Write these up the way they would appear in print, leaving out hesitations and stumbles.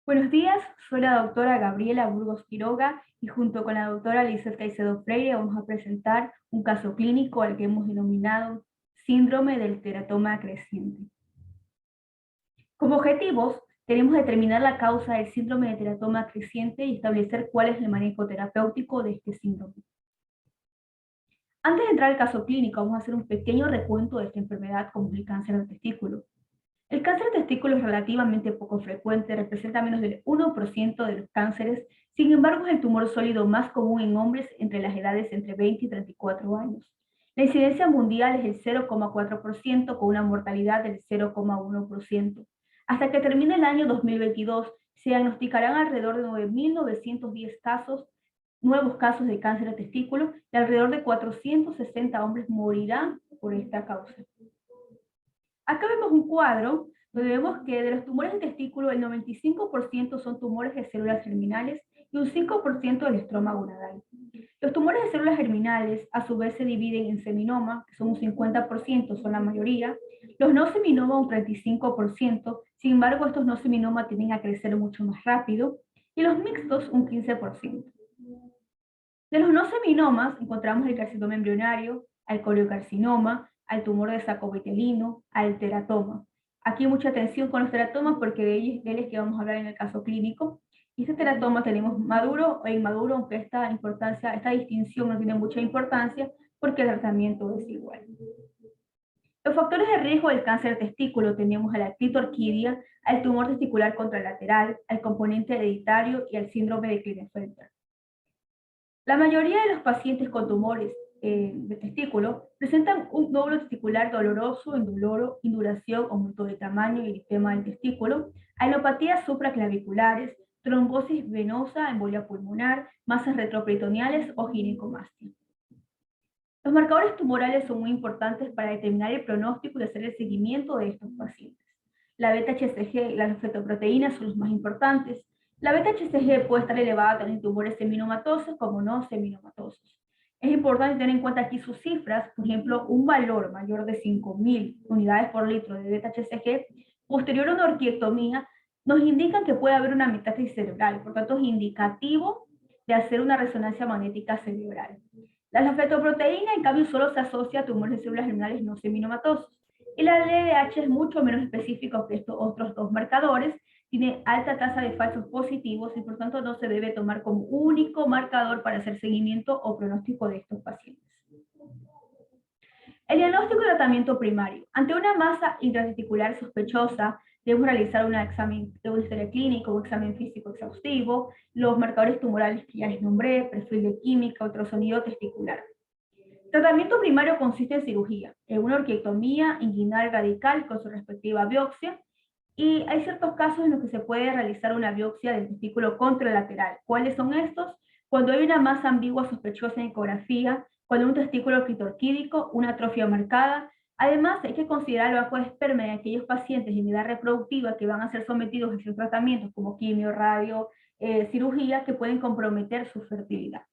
Buenos días, soy la doctora Gabriela Burgos Quiroga y junto con la doctora Lizeth Caicedo Freire vamos a presentar un caso clínico al que hemos denominado síndrome del teratoma creciente. Como objetivos, tenemos determinar la causa del síndrome de teratoma creciente y establecer cuál es el manejo terapéutico de este síndrome. Antes de entrar al caso clínico, vamos a hacer un pequeño recuento de esta enfermedad como el cáncer de testículo. El cáncer de testículo es relativamente poco frecuente, representa menos del 1% de los cánceres, sin embargo es el tumor sólido más común en hombres entre las edades entre 20 y 34 años. La incidencia mundial es el 0,4% con una mortalidad del 0,1%. Hasta que termine el año 2022, se diagnosticarán alrededor de 9.910 nuevos casos de cáncer de testículo y alrededor de 460 hombres morirán por esta causa. Acá vemos un cuadro donde vemos que de los tumores de testículo el 95% son tumores de células germinales y un 5% del estroma gonadal. Los tumores de células germinales a su vez se dividen en seminoma, que son un 50%, son la mayoría, los no seminoma un 35%, sin embargo estos no seminoma tienden a crecer mucho más rápido, y los mixtos un 15%. De los no seminomas encontramos el carcinoma embrionario, al coliocarcinoma, al tumor de saco vitelino, al teratoma. Aquí mucha atención con los teratomas porque de ellos es que vamos a hablar en el caso clínico. Y este teratoma tenemos maduro o inmaduro, aunque esta distinción no tiene mucha importancia porque el tratamiento es igual. Los factores de riesgo del cáncer de testículo tenemos a la clitorquidia, al tumor testicular contralateral, al componente hereditario y al síndrome de Klinefelter. La mayoría de los pacientes con tumores de testículo presentan un nódulo testicular doloroso, indoloro, induración, aumento de tamaño y eritema del testículo, alopatías supraclaviculares, trombosis venosa, embolia pulmonar, masas retroperitoneales o ginecomastia. Los marcadores tumorales son muy importantes para determinar el pronóstico y hacer el seguimiento de estos pacientes. La beta-HCG y las fetoproteínas son los más importantes. La beta-HCG puede estar elevada tanto en tumores seminomatosos como no seminomatosos. Es importante tener en cuenta aquí sus cifras, por ejemplo, un valor mayor de 5.000 unidades por litro de beta-HCG posterior a una orquiectomía nos indican que puede haber una metástasis cerebral, por tanto es indicativo de hacer una resonancia magnética cerebral. La fetoproteína, en cambio, solo se asocia a tumores de células germinales no seminomatosos. Y la LDH es mucho menos específico que estos otros dos marcadores, tiene alta tasa de falsos positivos y por tanto no se debe tomar como único marcador para hacer seguimiento o pronóstico de estos pacientes. El diagnóstico y tratamiento primario. Ante una masa intratesticular sospechosa, debemos realizar un examen de un historial clínico, un examen físico exhaustivo, los marcadores tumorales que ya les nombré, perfil de química, ultrasonido testicular. Tratamiento primario consiste en cirugía, en una orquiectomía inguinal radical con su respectiva biopsia, y hay ciertos casos en los que se puede realizar una biopsia del testículo contralateral. ¿Cuáles son estos? Cuando hay una masa ambigua sospechosa en ecografía, cuando hay un testículo clitorquídico, una atrofia marcada. Además, hay que considerar el bajo esperma de aquellos pacientes en edad reproductiva que van a ser sometidos a ciertos tratamientos como quimio, radio, cirugía, que pueden comprometer su fertilidad.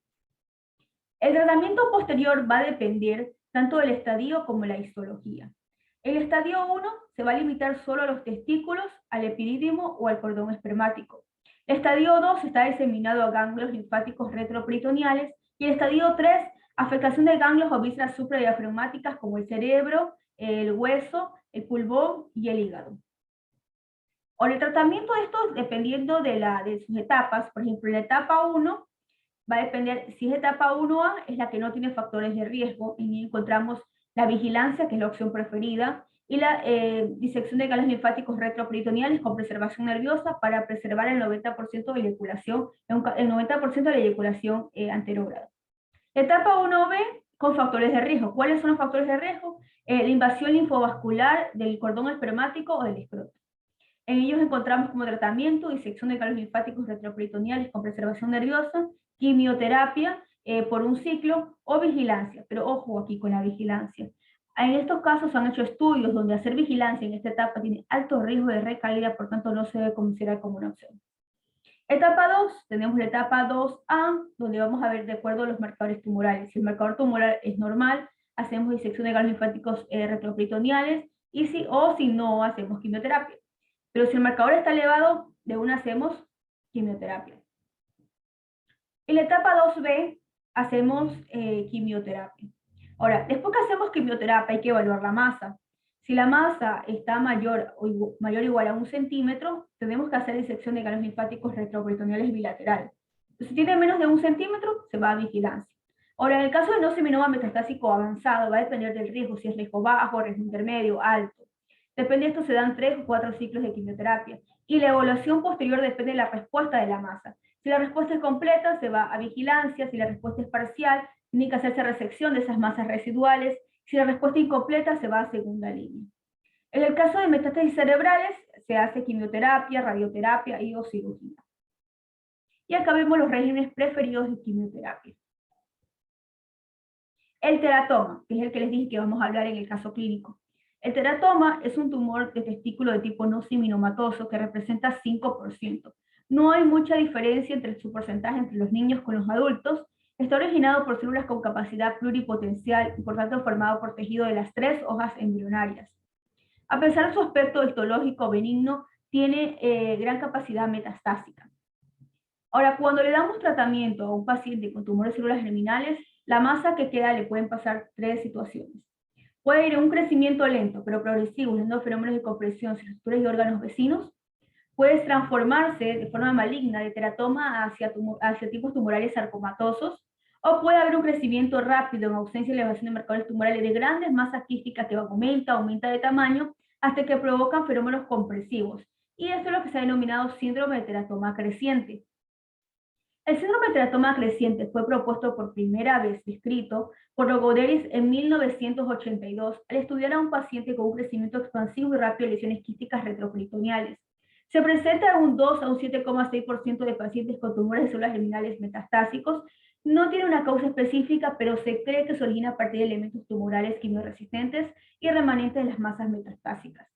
El tratamiento posterior va a depender tanto del estadio como la histología. El estadio 1 se va a limitar solo a los testículos, al epidídimo o al cordón espermático. El estadio 2 está diseminado a ganglios linfáticos retroperitoneales y el estadio 3, afectación de ganglios o vísceras supradiafragmáticas como el cerebro, el hueso, el pulmón y el hígado. Ahora, el tratamiento de estos, dependiendo de sus etapas, por ejemplo, en la etapa 1, va a depender, si es etapa 1A, es la que no tiene factores de riesgo, y encontramos la vigilancia, que es la opción preferida, y la disección de ganglios linfáticos retroperitoneales con preservación nerviosa para preservar el 90% de eyaculación, el 90% de la eyaculación anterograda. Etapa 1B con factores de riesgo. ¿Cuáles son los factores de riesgo? La invasión linfovascular del cordón espermático o del escroto. En ellos encontramos como tratamiento disección de ganglios linfáticos retroperitoneales con preservación nerviosa, quimioterapia por un ciclo o vigilancia, pero ojo aquí con la vigilancia. En estos casos se han hecho estudios donde hacer vigilancia en esta etapa tiene alto riesgo de recaída, por tanto no se debe considerar como una opción. Etapa 2, tenemos la etapa 2A, donde vamos a ver de acuerdo a los marcadores tumorales. Si el marcador tumoral es normal, hacemos disección de ganglios linfáticos retroperitoneales, y si no, hacemos quimioterapia. Pero si el marcador está elevado, de una hacemos quimioterapia. En la etapa 2B hacemos quimioterapia. Ahora, después que hacemos quimioterapia hay que evaluar la masa. Si la masa está mayor o igual a 1 centímetro, tenemos que hacer disección de ganglios linfáticos retroperitoneales bilateral. Si tiene menos de 1 centímetro, se va a vigilancia. Ahora, en el caso de no seminoma metastásico avanzado, va a depender del riesgo, si es riesgo bajo, riesgo intermedio, alto. Depende de esto, se dan 3 o 4 ciclos de quimioterapia. Y la evaluación posterior depende de la respuesta de la masa. Si la respuesta es completa, se va a vigilancia. Si la respuesta es parcial, tiene que hacerse resección de esas masas residuales. Si la respuesta es incompleta, se va a segunda línea. En el caso de metástasis cerebrales, se hace quimioterapia, radioterapia y o cirugía. Y acá vemos los regímenes preferidos de quimioterapia. El teratoma, que es el que les dije que vamos a hablar en el caso clínico. El teratoma es un tumor de testículo de tipo no seminomatoso que representa 5%. No hay mucha diferencia entre su porcentaje entre los niños con los adultos. Está originado por células con capacidad pluripotencial y por tanto formado por tejido de las 3 hojas embrionarias. A pesar de su aspecto histológico benigno, tiene gran capacidad metastásica. Ahora, cuando le damos tratamiento a un paciente con tumores de células germinales, la masa que queda le pueden pasar 3 situaciones. Puede ir en un crecimiento lento, pero progresivo, usando fenómenos de compresión, estructuras y órganos vecinos. Puede transformarse de forma maligna de teratoma hacia tipos tumorales sarcomatosos, o puede haber un crecimiento rápido en ausencia de elevación de marcadores tumorales de grandes masas quísticas que aumenta de tamaño hasta que provocan fenómenos compresivos. Y esto es lo que se ha denominado síndrome de teratoma creciente. El síndrome de teratoma creciente fue propuesto por primera vez descrito por Rogoderis en 1982 al estudiar a un paciente con un crecimiento expansivo y rápido de lesiones quísticas retroperitoneales. Se presenta en un 2 a un 7,6% de pacientes con tumores de células germinales metastásicos. No tiene una causa específica, pero se cree que se origina a partir de elementos tumorales quimioresistentes y remanentes de las masas metastásicas.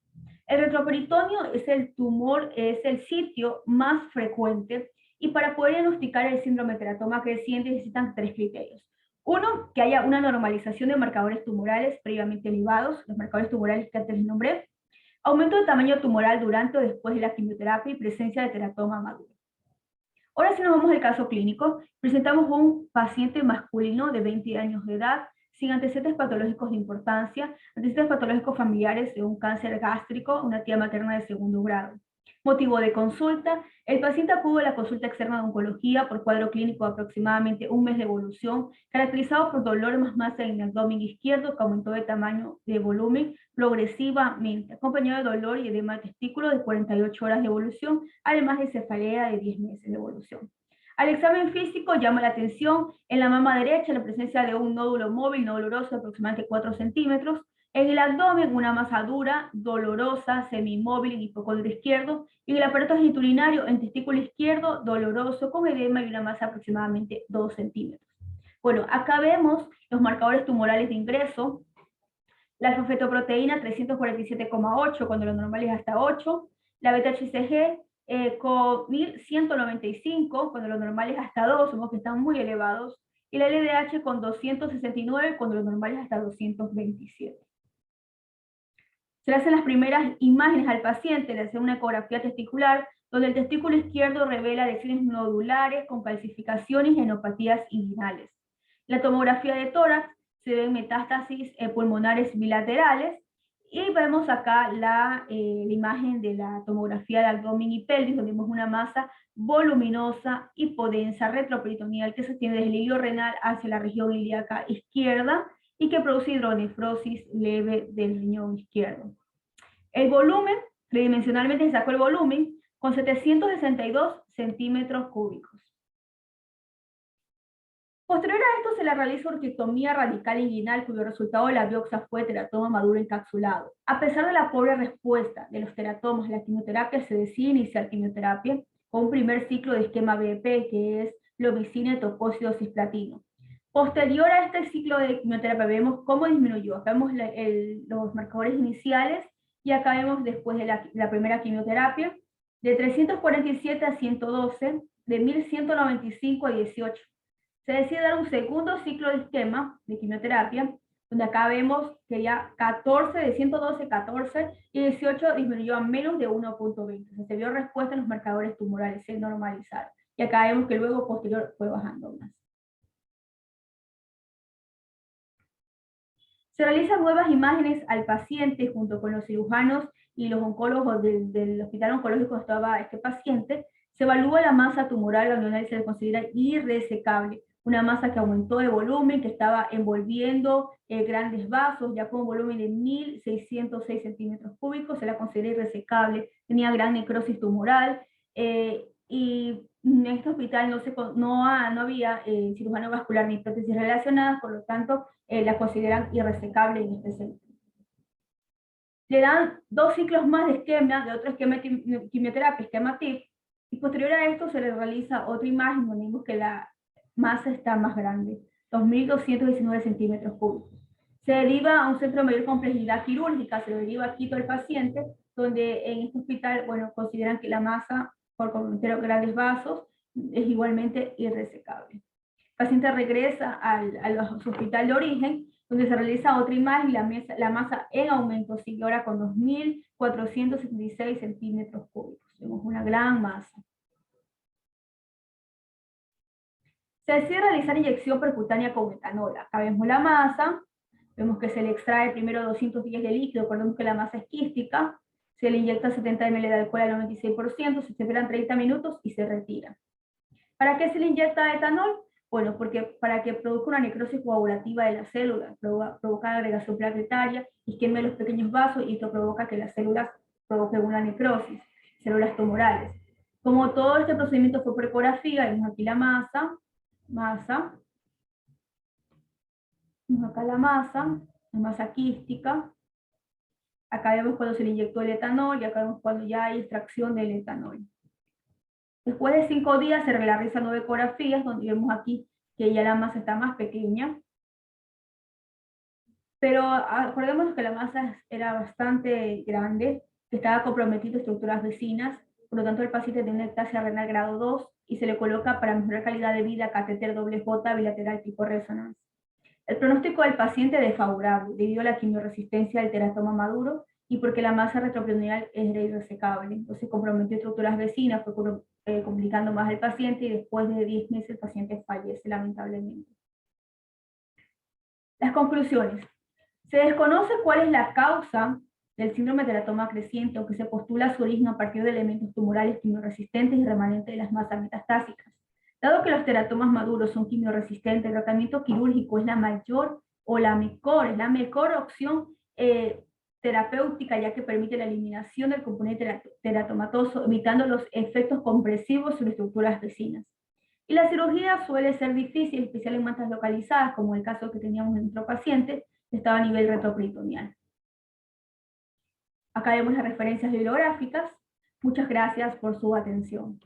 El retroperitoneo es el tumor, es el sitio más frecuente, y para poder diagnosticar el síndrome de teratoma creciente necesitan 3 criterios. Uno, que haya una normalización de marcadores tumorales previamente elevados, los marcadores tumorales que antes les nombré, aumento de tamaño tumoral durante o después de la quimioterapia y presencia de teratoma maduro. Ahora, si nos vamos al caso clínico, presentamos un paciente masculino de 20 años de edad, sin antecedentes patológicos de importancia, antecedentes patológicos familiares de un cáncer gástrico, una tía materna de 2º grado. Motivo de consulta: el paciente acude a la consulta externa de oncología por cuadro clínico de aproximadamente 1 mes de evolución, caracterizado por dolor más masa en el abdomen izquierdo que aumentó de tamaño de volumen progresivamente, acompañado de dolor y edema de testículo de 48 horas de evolución, además de cefalea de 10 meses de evolución. Al examen físico llama la atención en la mama derecha la presencia de un nódulo móvil, no doloroso, de aproximadamente 4 centímetros, en el abdomen una masa dura, dolorosa, semimóvil en hipocondrio izquierdo, y en el aparato genitourinario en testículo izquierdo, doloroso, con edema y una masa aproximadamente 2 centímetros. Bueno, acá vemos los marcadores tumorales de ingreso, la alfa-fetoproteína 347,8 cuando lo normal es hasta 8, la beta-HCG con 1195 cuando lo normal es hasta 2, somos que están muy elevados, y la LDH con 269 cuando lo normal es hasta 227. Se le hacen las primeras imágenes al paciente, le hacen una ecografía testicular, donde el testículo izquierdo revela lesiones nodulares con calcificaciones y enopatías inguinales. La tomografía de tórax se ven metástasis pulmonares bilaterales, y vemos acá la imagen de la tomografía de abdomen y pelvis, donde vemos una masa voluminosa, hipodensa, retroperitoneal, que se tiene desde el hilo renal hacia la región ilíaca izquierda, y que produce hidronefrosis leve del riñón izquierdo. El volumen, tridimensionalmente se sacó el volumen, con 762 centímetros cúbicos. Posterior a esto se le realiza orquiectomía radical inguinal, cuyo resultado de la biopsia fue teratoma maduro encapsulado. A pesar de la pobre respuesta de los teratomas a la quimioterapia, se decide iniciar quimioterapia con un primer ciclo de esquema BP, que es lomicina, tocócido, cisplatino. Posterior a este ciclo de quimioterapia vemos cómo disminuyó. Acá vemos los marcadores iniciales, y acá vemos después de la primera quimioterapia, de 347 a 112, de 1195 a 18. Se decide dar un segundo ciclo de esquema de quimioterapia donde acá vemos que ya 14, de 112, 14, y 18 disminuyó a menos de 1.20. O sea, se vio respuesta en los marcadores tumorales, se normalizaron. Y acá vemos que luego posterior fue bajando más. Se realizan nuevas imágenes al paciente junto con los cirujanos y los oncólogos del hospital oncológico donde estaba este paciente. Se evalúa la masa tumoral ganglionar y se le considera irresecable. Una masa que aumentó de volumen, que estaba envolviendo grandes vasos, ya con un volumen de 1.606 centímetros cúbicos, se la considera irresecable. Tenía gran necrosis tumoral y en este hospital no había cirujano vascular ni prótesis relacionadas, por lo tanto, la consideran irresecable en este centro. Le dan 2 ciclos más de esquema, de otro esquema de quimioterapia, esquema TIP, y posterior a esto se le realiza otra imagen donde vemos que la masa está más grande, 2.219 centímetros cúbicos. Se deriva a un centro de mayor complejidad quirúrgica, se lo deriva a Quito al paciente, donde en este hospital, bueno, consideran que la masa por comprometer grandes vasos es igualmente irresecable. El paciente regresa al hospital de origen, donde se realiza otra imagen, la masa en aumento sigue ahora con 2.476 centímetros cúbicos. Tenemos una gran masa. Se decide realizar inyección percutánea con etanol. Acá vemos la masa, vemos que se le extrae primero 210 de líquido, recordemos que la masa es quística, se le inyecta 70 ml de alcohol al 96%, se esperan 30 minutos y se retira. ¿Para qué se le inyecta etanol? Bueno, porque para que produzca una necrosis coagulativa de las células, provoca agregación plaquetaria, isquemia de los pequeños vasos, y esto provoca que las células provoquen una necrosis, células tumorales. Como todo este procedimiento fue por ecografía, vemos aquí la masa, vemos acá la masa quística, acá vemos cuando se le inyectó el etanol, y acá vemos cuando ya hay extracción del etanol. Después de 5 días se realizan 9 ecografías, donde vemos aquí que ya la masa está más pequeña. Pero acordémonos que la masa era bastante grande, que estaba comprometiendo estructuras vecinas, por lo tanto el paciente tiene una ectasia renal grado 2 y se le coloca para mejorar calidad de vida catéter doble J bilateral tipo resonancia. El pronóstico del paciente es desfavorable debido a la quimioresistencia del teratoma maduro y porque la masa retroperitoneal era irresecable. Entonces comprometió estructuras vecinas, fue complicando más al paciente, y después de 10 meses el paciente fallece lamentablemente. Las conclusiones. Se desconoce cuál es la causa del síndrome de teratoma creciente, aunque se postula su origen a partir de elementos tumorales quimioresistentes y remanentes de las masas metastásicas. Dado que los teratomas maduros son quimioresistentes, el tratamiento quirúrgico es la mayor o la mejor opción terapéutica, ya que permite la eliminación del componente teratomatoso, evitando los efectos compresivos sobre estructuras vecinas. Y la cirugía suele ser difícil, especial en masas localizadas, como el caso que teníamos en nuestro paciente, que estaba a nivel retroperitoneal. Acá vemos las referencias bibliográficas. Muchas gracias por su atención.